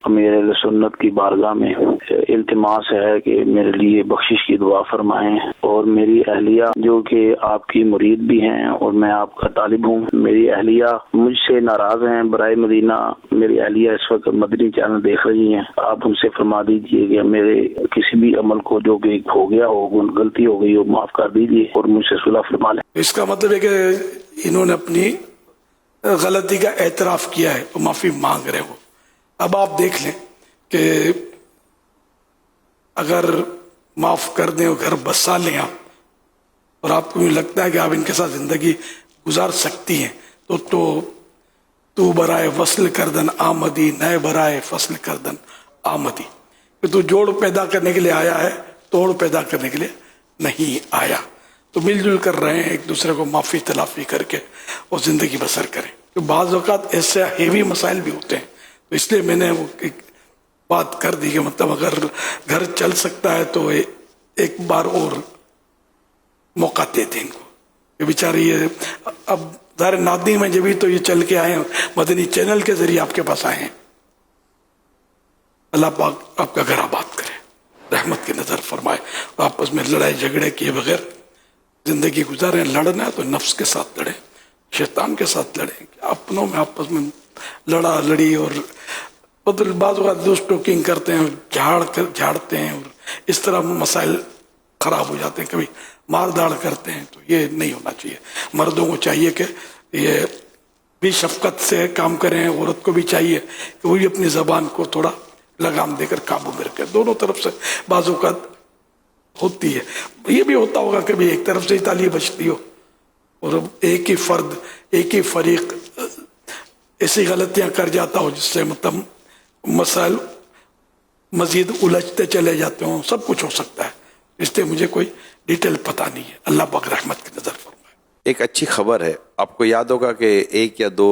امیر اہل سنت کی بارگاہ میں التماس ہے کہ میرے لیے بخشش کی دعا فرمائیں، اور میری اہلیہ جو کہ آپ کی مرید بھی ہیں اور میں آپ کا طالب ہوں، میری اہلیہ مجھ سے ناراض ہیں۔ برائے مدینہ میری اہلیہ اس وقت مدنی چینل دیکھ رہی ہیں، آپ ان سے فرما دیجئے کہ میرے کسی بھی عمل کو جو کہ ہو گیا ہو، غلطی ہو گئی ہو، معاف کر دیجئے اور مجھ سے صلح فرما لیں۔ اس کا مطلب ہے کہ انہوں نے اپنی غلطی کا اعتراف کیا ہے تو معافی مانگ رہے ہو۔ اب آپ دیکھ لیں کہ اگر معاف کر دیں اور گھر بسا لیں آپ، اور آپ کو لگتا ہے کہ آپ ان کے ساتھ زندگی گزار سکتی ہیں، تو برائے وصل کردن آمدی، نئے برائے فصل کردن آمدی، کہ تو جوڑ پیدا کرنے کے لیے آیا ہے، توڑ پیدا کرنے کے لیے نہیں آیا۔ تو مل جل کر رہے ہیں، ایک دوسرے کو معافی تلافی کر کے اور زندگی بسر کریں۔ تو بعض اوقات ایسے ہیوی مسائل بھی ہوتے ہیں، تو اس لیے میں نے وہ ایک بات کر دی کہ مطلب اگر گھر چل سکتا ہے تو ایک بار اور موقع دے دیں ان کو۔ یہ بیچاری اب ظاہر نادی میں جبھی تو یہ چل کے آئے ہیں، مدنی چینل کے ذریعے آپ کے پاس آئے ہیں۔ اللہ پاک آپ کا گھر آباد کرے، رحمت کی نظر فرمائے، آپس میں لڑائی جھگڑے کیے بغیر زندگی گزاریں۔ لڑنا ہے تو نفس کے ساتھ لڑیں، شیطان کے ساتھ لڑیں، اپنوں میں آپس میں لڑا لڑی اور بعض اوقات دوست ٹوکنگ کرتے ہیں، جھاڑتے ہیں، اور اس طرح مسائل خراب ہو جاتے ہیں، کبھی مار داڑ کرتے ہیں۔ تو یہ نہیں ہونا چاہیے۔ مردوں کو چاہیے کہ یہ بھی شفقت سے کام کریں، عورت کو بھی چاہیے کہ وہ بھی اپنی زبان کو تھوڑا لگام دے کر قابو میں رکھے۔ دونوں طرف سے بعض اوقات ہوتی ہے۔ یہ بھی ہوتا ہوگا کبھی ایک طرف سے ہی تالی بجتی ہو اور ایک ہی فرد، ایک ہی فریق ایسی غلطیاں کر جاتا ہو جس سے مطلب مسائل مزید الجھتے چلے جاتے ہوں۔ سب کچھ ہو سکتا ہے، اس لیے مجھے کوئی ڈیٹیل پتہ نہیں ہے۔ اللہ پاک رحمت کی نظر فرمائے۔ ایک اچھی خبر ہے، آپ کو یاد ہوگا کہ 1 یا 2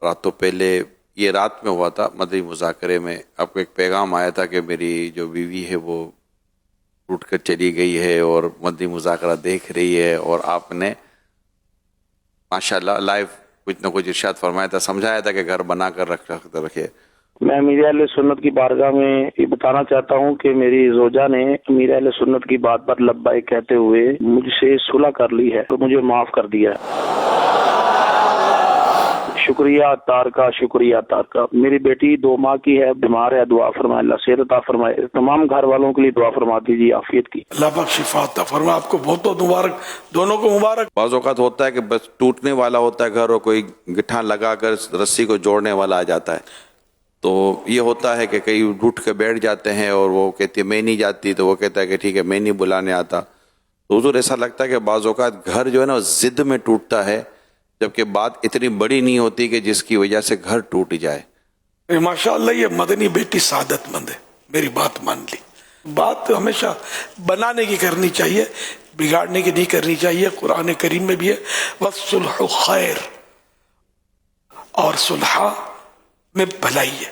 راتوں پہلے، یہ رات میں ہوا تھا مدنی مذاکرے میں، آپ کو ایک پیغام آیا تھا کہ میری جو بیوی ہے وہ ٹوٹ کر چلی گئی ہے اور مدنی مذاکرہ دیکھ رہی ہے، اور آپ نے ماشاءاللہ لائیو کچھ نہ کچھ ارشاد فرمایا تھا، سمجھایا تھا کہ گھر بنا کر رکھے۔ میں امیر اہل سنت کی بارگاہ میں یہ بتانا چاہتا ہوں کہ میری زوجہ نے امیر اہل سنت کی بات پر لبیک کہتے ہوئے مجھ سے صلح کر لی ہے، تو مجھے معاف کر دیا ہے۔ شکریہ عطار کا، شکریہ عطار کا۔ میری بیٹی 2 ماہ کی ہے، بیمار ہے، دعا فرمائے، اللہ صحت عطا فرمائے۔ تمام گھر والوں کے لیے دعا فرما دیجیے عافیت کی۔ اللہ پاک شفا عطا فرمائے، آپ کو بہت بہت مبارک، دونوں کو مبارک۔ بعض اوقات ہوتا ہے کہ بس ٹوٹنے والا ہوتا ہے گھر، اور کوئی گٹھا لگا کر رسی کو جوڑنے والا آ جاتا ہے، تو یہ ہوتا ہے کہ کئی ڈوٹ کے بیٹھ جاتے ہیں اور وہ کہتی ہے میں نہیں جاتی، تو وہ کہتا ہے کہ ٹھیک ہے میں نہیں بلانے آتا۔ تو حضور ایسا لگتا ہے کہ بعض اوقات گھر جو ہے نا ضد میں ٹوٹتا ہے، جبکہ بات اتنی بڑی نہیں ہوتی کہ جس کی وجہ سے گھر ٹوٹ جائے۔ ماشاءاللہ یہ مدنی بیٹی سعادت مند ہے، میری بات مان لی۔ بات ہمیشہ بنانے کی کرنی چاہیے، بگاڑنے کی نہیں کرنی چاہیے۔ قرآن کریم میں بھی ہے وَالصُّلْحُ خیر، اور صلح میں بھلائی ہے۔